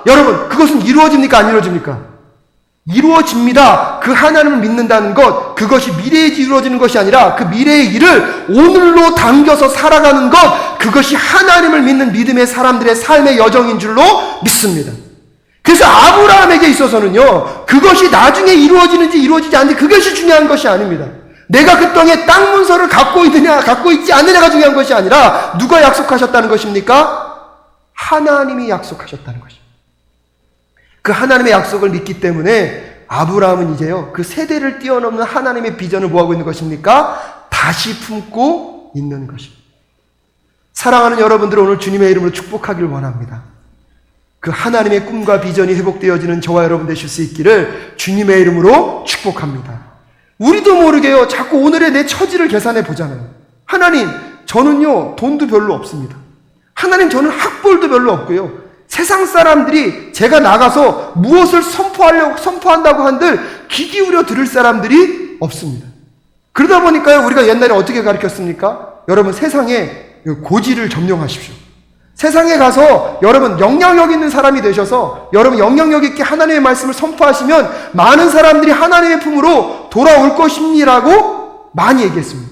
여러분, 그것은 이루어집니까? 안 이루어집니까? 이루어집니다. 그 하나님을 믿는다는 것, 그것이 미래에 이루어지는 것이 아니라 그 미래의 일을 오늘로 당겨서 살아가는 것, 그것이 하나님을 믿는 믿음의 사람들의 삶의 여정인 줄로 믿습니다. 그래서 아브라함에게 있어서는요, 그것이 나중에 이루어지는지 이루어지지 않는지 그것이 중요한 것이 아닙니다. 내가 그 땅에 땅 문서를 갖고 있느냐 갖고 있지 않느냐가 중요한 것이 아니라 누가 약속하셨다는 것입니까? 하나님이 약속하셨다는 것입니다. 그 하나님의 약속을 믿기 때문에 아브라함은 이제요, 그 세대를 뛰어넘는 하나님의 비전을 뭐하고 있는 것입니까? 다시 품고 있는 것입니다. 사랑하는 여러분들, 오늘 주님의 이름으로 축복하기를 원합니다. 그 하나님의 꿈과 비전이 회복되어지는 저와 여러분 되실 수 있기를 주님의 이름으로 축복합니다. 우리도 모르게요, 자꾸 오늘의 내 처지를 계산해 보잖아요. 하나님, 저는요 돈도 별로 없습니다. 하나님, 저는 학벌도 별로 없고요, 세상 사람들이 제가 나가서 무엇을 선포한다고 한들 귀 기울여 들을 사람들이 없습니다. 그러다 보니까요, 우리가 옛날에 어떻게 가르쳤습니까? 여러분, 세상에 고지를 점령하십시오. 세상에 가서 여러분 영향력 있는 사람이 되셔서 여러분 영향력 있게 하나님의 말씀을 선포하시면 많은 사람들이 하나님의 품으로 돌아올 것입니다라고 많이 얘기했습니다.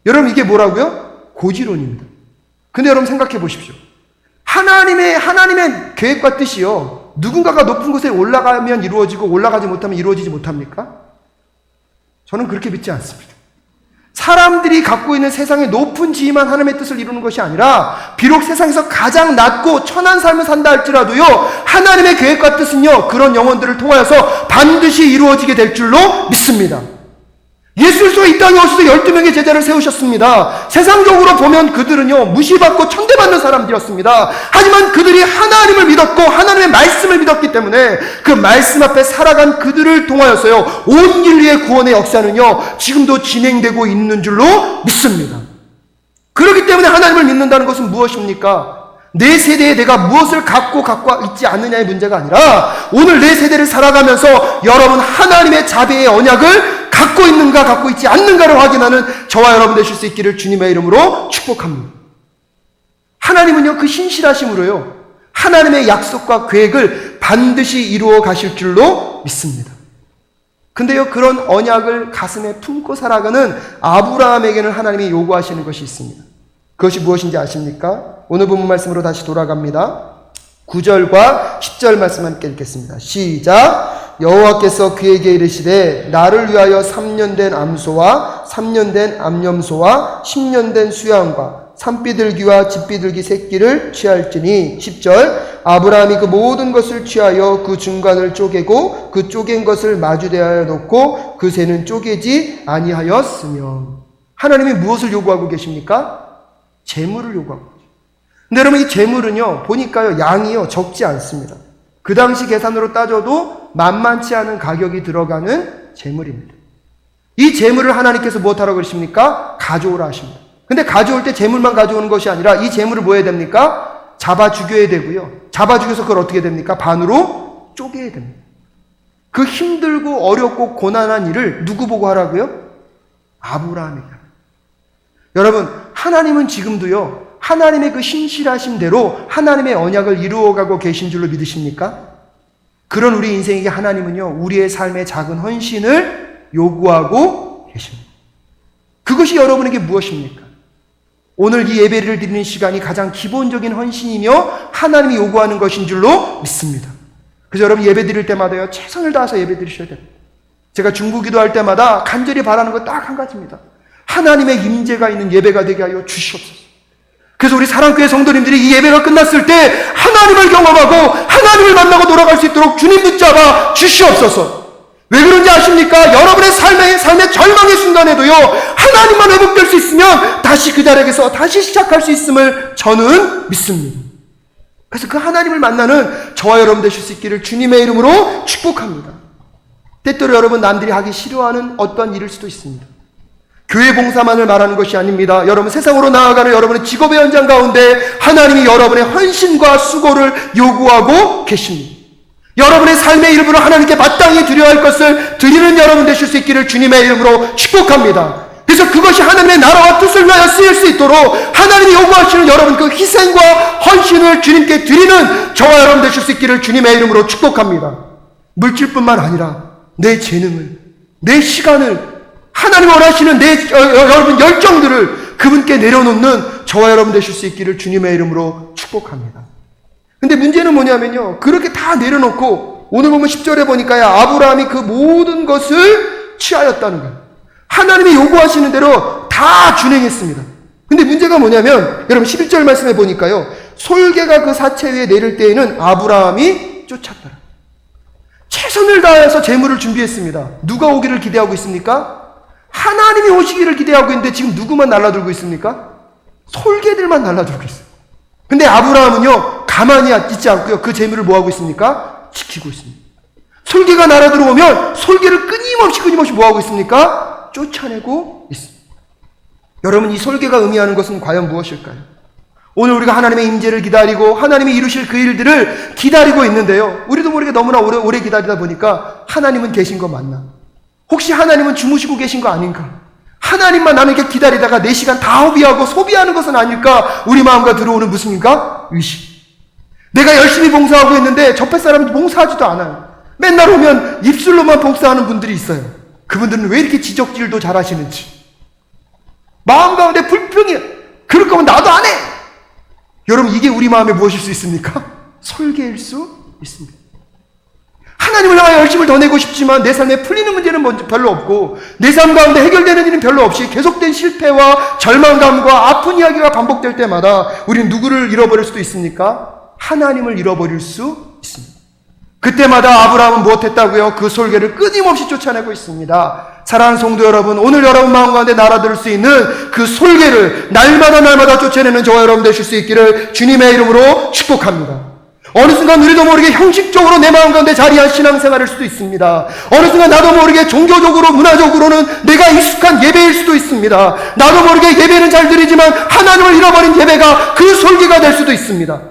여러분 이게 뭐라고요? 고지론입니다. 근데 여러분 생각해 보십시오. 하나님의 계획과 뜻이요. 누군가가 높은 곳에 올라가면 이루어지고 올라가지 못하면 이루어지지 못합니까? 저는 그렇게 믿지 않습니다. 사람들이 갖고 있는 세상의 높은 지위만 하나님의 뜻을 이루는 것이 아니라 비록 세상에서 가장 낮고 천한 삶을 산다 할지라도요, 하나님의 계획과 뜻은요, 그런 영혼들을 통하여서 반드시 이루어지게 될 줄로 믿습니다. 예수 그리스도가 이 땅에 오셔서 12명의 제자를 세우셨습니다. 세상적으로 보면 그들은요, 무시받고 천대받는 사람들이었습니다. 하지만 그들이 하나님을 믿었고 하나님의 말씀을 믿었기 때문에 그 말씀 앞에 살아간 그들을 통하여서요, 온 인류의 구원의 역사는요, 지금도 진행되고 있는 줄로 믿습니다. 그렇기 때문에 하나님을 믿는다는 것은 무엇입니까? 내 세대에 내가 무엇을 갖고 있지 않느냐의 문제가 아니라 오늘 내 세대를 살아가면서 여러분 하나님의 자비의 언약을 갖고 있는가 갖고 있지 않는가를 확인하는 저와 여러분 되실 수 있기를 주님의 이름으로 축복합니다. 하나님은요, 그 신실하심으로요, 하나님의 약속과 계획을 반드시 이루어 가실 줄로 믿습니다. 근데요, 그런 언약을 가슴에 품고 살아가는 아브라함에게는 하나님이 요구하시는 것이 있습니다. 그것이 무엇인지 아십니까? 오늘 본문 말씀으로 다시 돌아갑니다. 9절과 10절 말씀 함께 읽겠습니다. 시작. 여호와께서 그에게 이르시되 나를 위하여 3년 된 암소와 3년 된 암염소와 10년 된 수양과 산비둘기와 집비둘기 새끼를 취할지니. 10절. 아브라함이 그 모든 것을 취하여 그 중간을 쪼개고 그 쪼갠 것을 마주대하여 놓고 그 새는 쪼개지 아니하였으며. 하나님이 무엇을 요구하고 계십니까? 재물을 요구하고 계십니다. 근데 여러분, 이 재물은요, 보니까요, 양이요, 적지 않습니다. 그 당시 계산으로 따져도 만만치 않은 가격이 들어가는 재물입니다. 이 재물을 하나님께서 무엇하라고 그러십니까? 가져오라 하십니다. 근데 가져올 때 재물만 가져오는 것이 아니라 이 재물을 뭐 해야 됩니까? 잡아 죽여야 되고요. 잡아 죽여서 그걸 어떻게 됩니까? 반으로 쪼개야 됩니다. 그 힘들고 어렵고 고난한 일을 누구 보고 하라고요? 아브라함에게. 여러분, 하나님은 지금도요, 하나님의 그 신실하심대로 하나님의 언약을 이루어가고 계신 줄로 믿으십니까? 그런 우리 인생에게 하나님은요, 우리의 삶의 작은 헌신을 요구하고 계십니다. 그것이 여러분에게 무엇입니까? 오늘 이 예배를 드리는 시간이 가장 기본적인 헌신이며 하나님이 요구하는 것인 줄로 믿습니다. 그래서 여러분 예배 드릴 때마다요, 최선을 다해서 예배 드리셔야 됩니다. 제가 중보기도 할 때마다 간절히 바라는 것 딱 한 가지입니다. 하나님의 임재가 있는 예배가 되게 하여 주시옵소서. 그래서 우리 사랑교회 성도님들이 이 예배가 끝났을 때 하나님을 경험하고 하나님을 만나고 돌아갈 수 있도록 주님 붙잡아 주시옵소서. 왜 그런지 아십니까? 여러분의 삶의 절망의 순간에도요, 하나님만 회복될 수 있으면 다시 그 자리에서 다시 시작할 수 있음을 저는 믿습니다. 그래서 그 하나님을 만나는 저와 여러분 되실 수 있기를 주님의 이름으로 축복합니다. 때때로 여러분 남들이 하기 싫어하는 어떤 일일 수도 있습니다. 교회 봉사만을 말하는 것이 아닙니다. 여러분 세상으로 나아가는 여러분의 직업의 현장 가운데 하나님이 여러분의 헌신과 수고를 요구하고 계십니다. 여러분의 삶의 일부를 하나님께 마땅히 드려야 할 것을 드리는 여러분 되실 수 있기를 주님의 이름으로 축복합니다. 그래서 그것이 하나님의 나라와 뜻을 위하여 쓰일 수 있도록 하나님이 요구하시는 여러분 그 희생과 헌신을 주님께 드리는 저와 여러분 되실 수 있기를 주님의 이름으로 축복합니다. 물질뿐만 아니라 내 재능을, 내 시간을, 하나님 원하시는 여러분 열정들을 그분께 내려놓는 저와 여러분 되실 수 있기를 주님의 이름으로 축복합니다. 근데 문제는 뭐냐면요, 그렇게 다 내려놓고 오늘 보면 10절에 보니까요, 아브라함이 그 모든 것을 취하였다는 거예요. 하나님이 요구하시는 대로 다 준행했습니다. 근데 문제가 뭐냐면 여러분 11절 말씀해 보니까요, 솔개가 그 사체 위에 내릴 때에는 아브라함이 쫓았더라. 최선을 다해서 재물을 준비했습니다. 누가 오기를 기대하고 있습니까? 하나님이 오시기를 기대하고 있는데 지금 누구만 날라들고 있습니까? 솔개들만 날라들고 있어요. 근데 아브라함은요, 가만히 있지 않고요, 그 재물을 뭐하고 있습니까? 지키고 있습니다. 솔개가 날아들어오면 솔개를 끊임없이 뭐하고 있습니까? 쫓아내고 있습니다. 여러분, 이 솔개가 의미하는 것은 과연 무엇일까요? 오늘 우리가 하나님의 임재를 기다리고 하나님이 이루실 그 일들을 기다리고 있는데요, 우리도 모르게 너무나 오래 기다리다 보니까 하나님은 계신 거 맞나? 혹시 하나님은 주무시고 계신 거 아닌가? 하나님만 나는 이렇게 기다리다가 내 시간 다 허비하고 소비하는 것은 아닐까? 우리 마음과 들어오는 무슨인가? 의식. 내가 열심히 봉사하고 있는데 옆에 사람이 봉사하지도 않아요. 맨날 오면 입술로만 봉사하는 분들이 있어요. 그분들은 왜 이렇게 지적질도 잘하시는지. 마음 가운데 불평이, 그럴 거면 나도 안 해! 여러분, 이게 우리 마음에 무엇일 수 있습니까? 솔개일 수 있습니다. 하나님을 향하여 열심을 더 내고 싶지만 내 삶에 풀리는 문제는 별로 없고 내 삶 가운데 해결되는 일은 별로 없이 계속된 실패와 절망감과 아픈 이야기가 반복될 때마다 우리는 누구를 잃어버릴 수도 있습니까? 하나님을 잃어버릴 수 있습니다. 그때마다 아브라함은 무엇했다고요? 그 솔개를 끊임없이 쫓아내고 있습니다. 사랑하는 성도 여러분, 오늘 여러분 마음 가운데 날아들 수 있는 그 솔개를 날마다 쫓아내는 저와 여러분 되실 수 있기를 주님의 이름으로 축복합니다. 어느 순간 우리도 모르게 형식적으로 내 마음 가운데 자리한 신앙생활일 수도 있습니다. 어느 순간 나도 모르게 종교적으로 문화적으로는 내가 익숙한 예배일 수도 있습니다. 나도 모르게 예배는 잘 드리지만 하나님을 잃어버린 예배가 그 솔개가 될 수도 있습니다.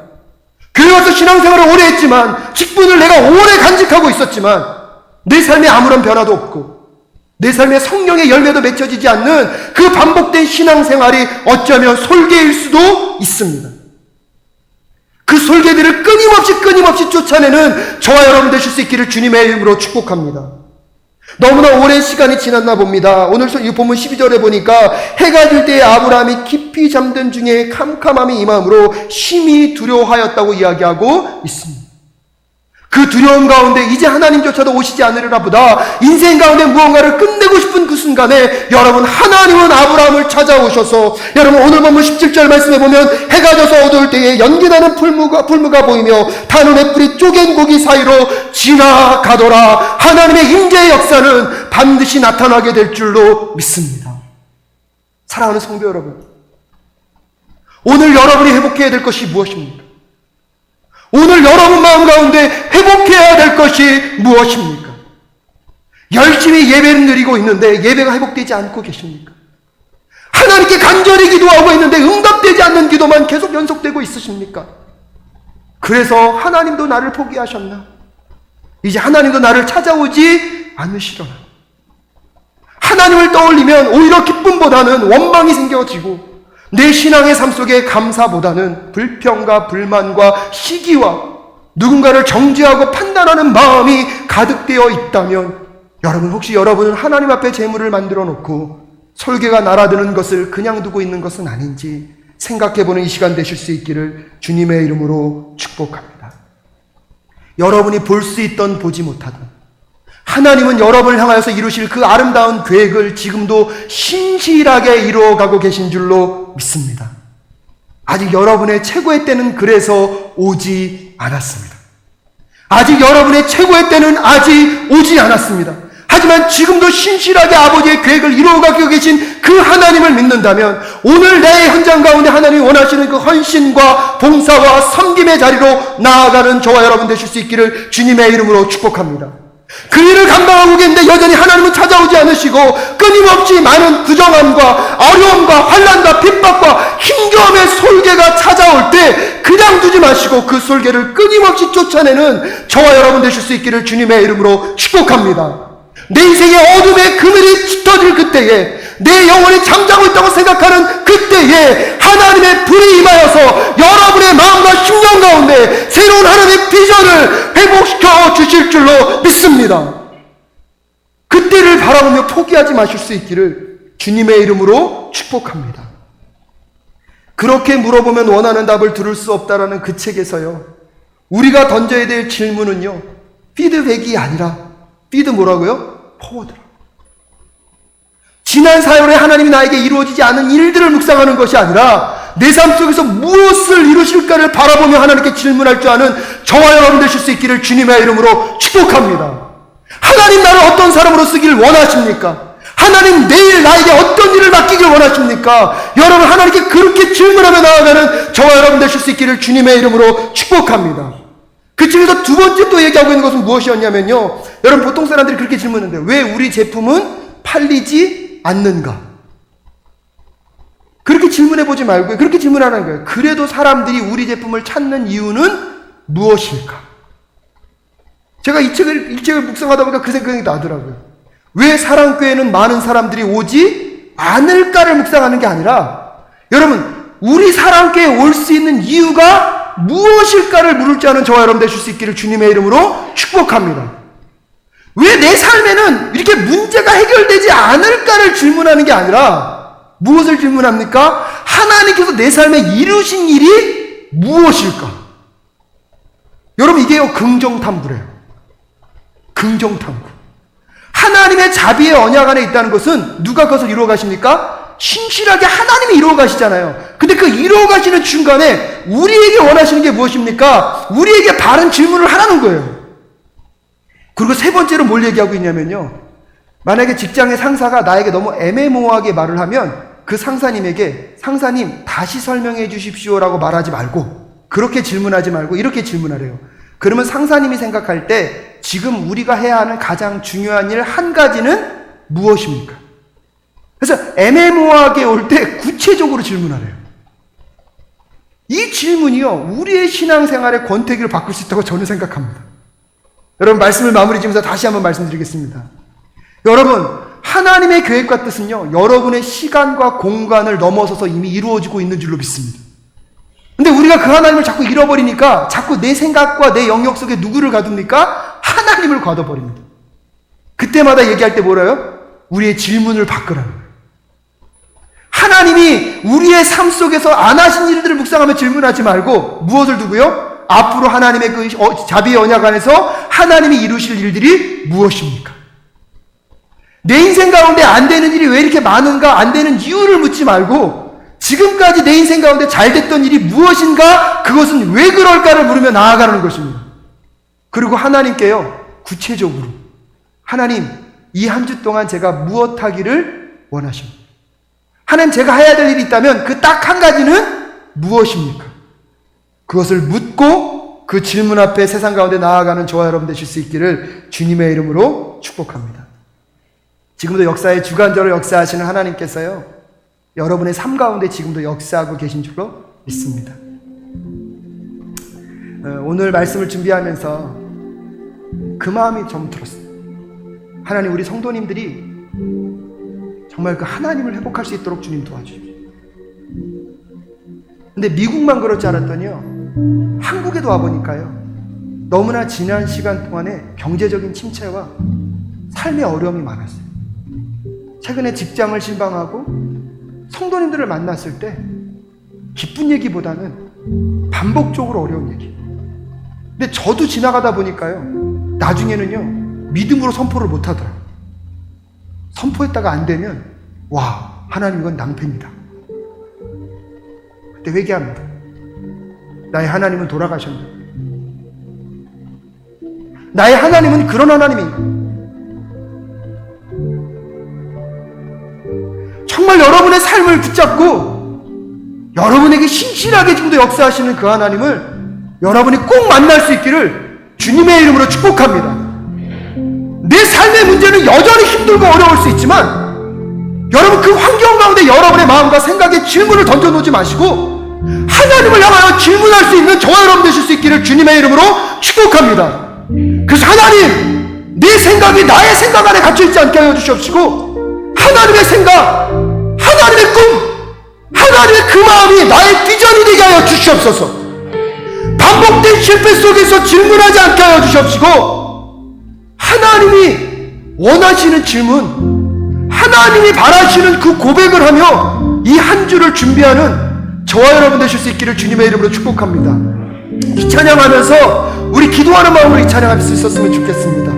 교회 와서 신앙생활을 오래 했지만 직분을 내가 오래 간직하고 있었지만 내 삶에 아무런 변화도 없고 내 삶에 성령의 열매도 맺혀지지 않는 그 반복된 신앙생활이 어쩌면 솔개일 수도 있습니다. 그 솔개들을 끊임없이 쫓아내는 저와 여러분 되실 수 있기를 주님의 이름으로 축복합니다. 너무나 오랜 시간이 지났나 봅니다. 오늘 이 본문 12절에 보니까 해가 질 때에 아브라함이 깊이 잠든 중에 캄캄함이 임함으로 심히 두려워하였다고 이야기하고 있습니다. 그 두려움 가운데 이제 하나님조차도 오시지 않으리라 보다 인생 가운데 무언가를 끝내고 싶은 그 순간에 여러분, 하나님은 아브라함을 찾아오셔서, 여러분 오늘 본문 17절 말씀에 보면 해가 져서 어두울 때에 연기나는 풀무가 보이며 단원의 뿔이 쪼갠 고기 사이로 지나가더라. 하나님의 임재의 역사는 반드시 나타나게 될 줄로 믿습니다. 사랑하는 성도 여러분, 오늘 여러분이 회복해야 될 것이 무엇입니까? 오늘 여러분 마음 가운데 회복해야 될 것이 무엇입니까? 열심히 예배를 드리고 있는데 예배가 회복되지 않고 계십니까? 하나님께 간절히 기도하고 있는데 응답되지 않는 기도만 계속 연속되고 있으십니까? 그래서 하나님도 나를 포기하셨나? 이제 하나님도 나를 찾아오지 않으시려나? 하나님을 떠올리면 오히려 기쁨보다는 원망이 생겨지고 내 신앙의 삶 속에 감사보다는 불평과 불만과 시기와 누군가를 정죄하고 판단하는 마음이 가득되어 있다면, 여러분 혹시 여러분은 하나님 앞에 제물을 만들어 놓고 솔개가 날아드는 것을 그냥 두고 있는 것은 아닌지 생각해보는 이 시간 되실 수 있기를 주님의 이름으로 축복합니다. 여러분이 볼 수 있던 보지 못하던 하나님은 여러분을 향하여서 이루실 그 아름다운 계획을 지금도 신실하게 이루어가고 계신 줄로 믿습니다. 아직 여러분의 최고의 때는 그래서 오지 않았습니다. 아직 여러분의 최고의 때는 아직 오지 않았습니다. 하지만 지금도 신실하게 아버지의 계획을 이루어가고 계신 그 하나님을 믿는다면 오늘 내 현장 가운데 하나님이 원하시는 그 헌신과 봉사와 섬김의 자리로 나아가는 저와 여러분 되실 수 있기를 주님의 이름으로 축복합니다. 그 일을 감당하고 계신데 여전히 하나님은 찾아오지 않으시고 끊임없이 많은 부정함과 어려움과 환난과 핍박과 힘겨움의 솔개가 찾아올 때 그냥 두지 마시고 그 솔개를 끊임없이 쫓아내는 저와 여러분 되실 수 있기를 주님의 이름으로 축복합니다. 내 인생의 어둠의 그늘이 짙어질 그때에, 내 영혼이 잠자고 있다고 생각하는 그때에 하나님의 불이 임하여서 여러분의 마음과 심령 가운데 새로운 하나님의 비전을 회복시켜 주실 줄로 믿습니다. 그때를 바라보며 포기하지 마실 수 있기를 주님의 이름으로 축복합니다. 그렇게 물어보면 원하는 답을 들을 수 없다라는 그 책에서요, 우리가 던져야 될 질문은요, 피드백이 아니라 피드 뭐라고요? 포워드라. 지난 사연에 하나님이 나에게 이루어지지 않은 일들을 묵상하는 것이 아니라 내 삶 속에서 무엇을 이루실까를 바라보며 하나님께 질문할 줄 아는 저와 여러분 되실 수 있기를 주님의 이름으로 축복합니다. 하나님 나를 어떤 사람으로 쓰기를 원하십니까? 하나님 내일 나에게 어떤 일을 맡기길 원하십니까? 여러분 하나님께 그렇게 질문하며 나아가는 저와 여러분 되실 수 있기를 주님의 이름으로 축복합니다. 그 중에서 두 번째 또 얘기하고 있는 것은 무엇이었냐면요, 여러분 보통 사람들이 그렇게 질문하는데 왜 우리 제품은 팔리지 않는가? 그렇게 질문해보지 말고요, 그렇게 질문하는 거예요. 그래도 사람들이 우리 제품을 찾는 이유는 무엇일까? 제가 이 책을 묵상하다 보니까 그 생각이 나더라고요. 왜 사랑교회는 많은 사람들이 오지 않을까를 묵상하는 게 아니라, 여러분 우리 사랑교회에 올 수 있는 이유가 무엇일까를 물을 줄 아는 저와 여러분 되실 수 있기를 주님의 이름으로 축복합니다. 왜 내 삶에는 이렇게 문제가 해결되지 않을까를 질문하는 게 아니라 무엇을 질문합니까? 하나님께서 내 삶에 이루신 일이 무엇일까? 여러분, 이게요, 긍정탐구래요. 긍정탐구. 하나님의 자비의 언약 안에 있다는 것은 누가 그것을 이루어 가십니까? 신실하게 하나님이 이루어 가시잖아요. 근데 그 이루어 가시는 중간에 우리에게 원하시는 게 무엇입니까? 우리에게 바른 질문을 하라는 거예요. 그리고 세 번째로 뭘 얘기하고 있냐면요, 만약에 직장의 상사가 나에게 너무 애매모호하게 말을 하면 그 상사님에게, 상사님 다시 설명해 주십시오라고 말하지 말고, 그렇게 질문하지 말고 이렇게 질문하래요. 그러면 상사님이 생각할 때 지금 우리가 해야 하는 가장 중요한 일 한 가지는 무엇입니까? 그래서 애매모호하게 올 때 구체적으로 질문하래요. 이 질문이요, 우리의 신앙생활의 권태기를 바꿀 수 있다고 저는 생각합니다. 여러분, 말씀을 마무리 지면서 다시 한번 말씀드리겠습니다. 여러분, 하나님의 계획과 뜻은요, 여러분의 시간과 공간을 넘어서서 이미 이루어지고 있는 줄로 믿습니다. 근데 우리가 그 하나님을 자꾸 잃어버리니까 자꾸 내 생각과 내 영역 속에 누구를 가둡니까? 하나님을 가둬버립니다. 그때마다 얘기할 때 뭐래요? 우리의 질문을 바꾸라는 거예요. 하나님이 우리의 삶 속에서 안 하신 일들을 묵상하며 질문하지 말고 무엇을 두고요? 앞으로 하나님의 그 자비의 언약 안에서 하나님이 이루실 일들이 무엇입니까? 내 인생 가운데 안 되는 일이 왜 이렇게 많은가, 안 되는 이유를 묻지 말고 지금까지 내 인생 가운데 잘 됐던 일이 무엇인가, 그것은 왜 그럴까를 물으며 나아가는 것입니다. 그리고 하나님께요, 구체적으로 하나님, 이 한 주 동안 제가 무엇 하기를 원하십니까? 하나님, 제가 해야 될 일이 있다면 그 딱 한 가지는 무엇입니까? 그것을 묻고 그 질문 앞에 세상 가운데 나아가는 저와 여러분 되실 수 있기를 주님의 이름으로 축복합니다. 지금도 역사의 주관자로 역사하시는 하나님께서요, 여러분의 삶 가운데 지금도 역사하고 계신 줄로 믿습니다. 오늘 말씀을 준비하면서 그 마음이 좀 들었어요. 하나님, 우리 성도님들이 정말 그 하나님을 회복할 수 있도록 주님 도와주십시오. 근데 미국만 그렇지 않았더니요, 한국에도 와보니까요, 너무나 지난 시간 동안에 경제적인 침체와 삶의 어려움이 많았어요. 최근에 직장을 신방하고 성도님들을 만났을 때 기쁜 얘기보다는 반복적으로 어려운 얘기. 근데 저도 지나가다 보니까요, 나중에는요, 믿음으로 선포를 못 하더라고요. 선포했다가 안 되면, 와, 하나님, 이건 낭패입니다. 그때 회개합니다. 나의 하나님은 돌아가셨는데, 나의 하나님은 그런 하나님인가? 정말 여러분의 삶을 붙잡고 여러분에게 신실하게 지금도 역사하시는 그 하나님을 여러분이 꼭 만날 수 있기를 주님의 이름으로 축복합니다. 내 삶의 문제는 여전히 힘들고 어려울 수 있지만 여러분, 그 환경 가운데 여러분의 마음과 생각에 질문을 던져놓지 마시고 하나님을 향하여 질문할 수 있는 저와 여러분 되실 수 있기를 주님의 이름으로 축복합니다. 그래서 하나님, 내 생각이 나의 생각 안에 갇혀있지 않게 하여 주시옵시고, 하나님의 생각, 하나님의 꿈, 하나님의 그 마음이 나의 비전이 되게 하여 주시옵소서. 반복된 실패 속에서 질문하지 않게 하여 주시옵시고, 하나님이 원하시는 질문, 하나님이 바라시는 그 고백을 하며 이 한 주를 준비하는 저와 여러분 되실 수 있기를 주님의 이름으로 축복합니다. 이 찬양하면서 우리 기도하는 마음으로 이 찬양할 수 있었으면 좋겠습니다.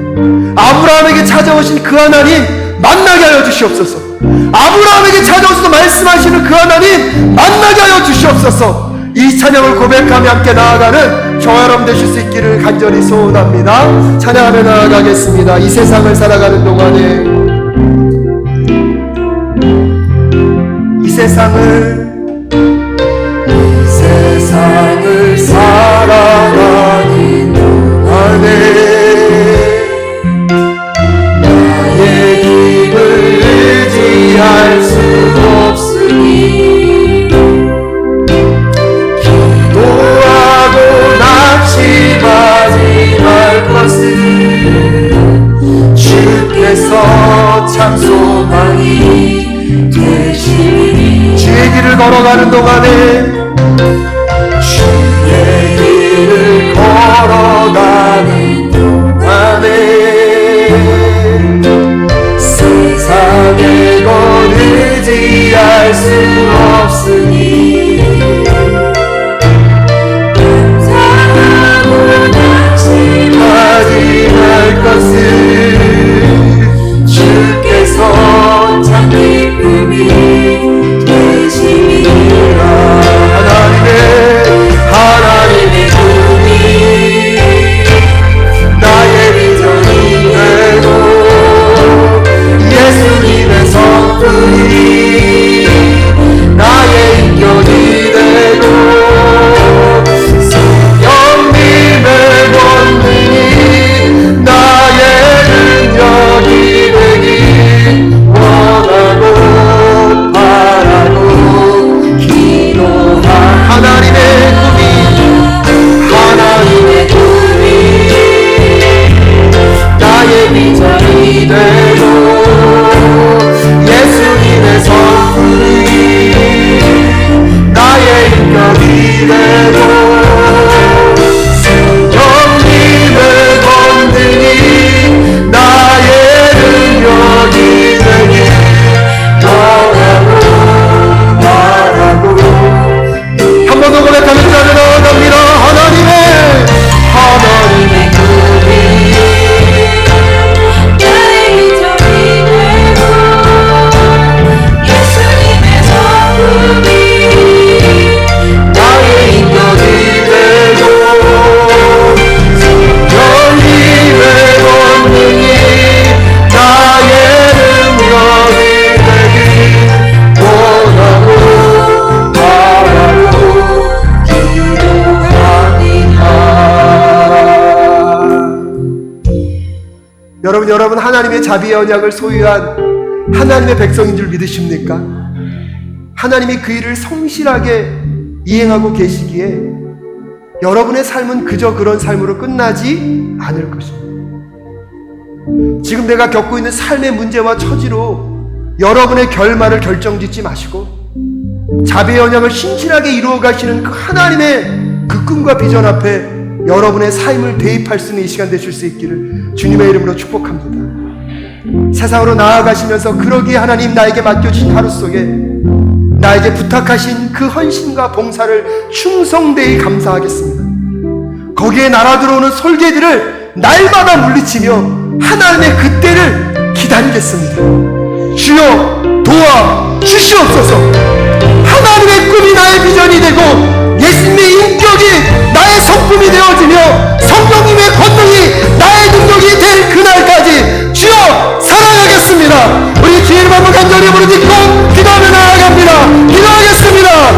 아브라함에게 찾아오신 그 하나님 만나게 하여 주시옵소서. 아브라함에게 찾아오셔서 말씀하시는 그 하나님 만나게 하여 주시옵소서. 이 찬양을 고백하며 함께 나아가는 저와 여러분 되실 수 있기를 간절히 소원합니다. 찬양하며 나아가겠습니다. 이 세상을 살아가는 동안에, 이 세상을 살아가는 동안에 나의 힘을 의지할 수 없으니 기도하고 낙심하지 말 것은 주께서 참 소망이 되시니, 주의 길을 걸어가는 동안에, 주의 길을 걸어가는 동안에 세상에 건 의지할 여러분 하나님의 자비의 언약을 소유한 하나님의 백성인 줄 믿으십니까? 하나님이 그 일을 성실하게 이행하고 계시기에 여러분의 삶은 그저 그런 삶으로 끝나지 않을 것입니다. 지금 내가 겪고 있는 삶의 문제와 처지로 여러분의 결말을 결정짓지 마시고 자비의 언약을 신실하게 이루어 가시는 그 하나님의 그 꿈과 비전 앞에 여러분의 삶을 대입할 수 있는 이 시간 되실 수 있기를 주님의 이름으로 축복합니다. 세상으로 나아가시면서 그러기에 하나님 나에게 맡겨주신 하루 속에 나에게 부탁하신 그 헌신과 봉사를 충성되이 감사하겠습니다. 거기에 날아 들어오는 솔개들을 날마다 물리치며 하나님의 그때를 기다리겠습니다. 주여 도와 주시옵소서. 하나님의 꿈이 나의 비전이 되고 예수님의 인격이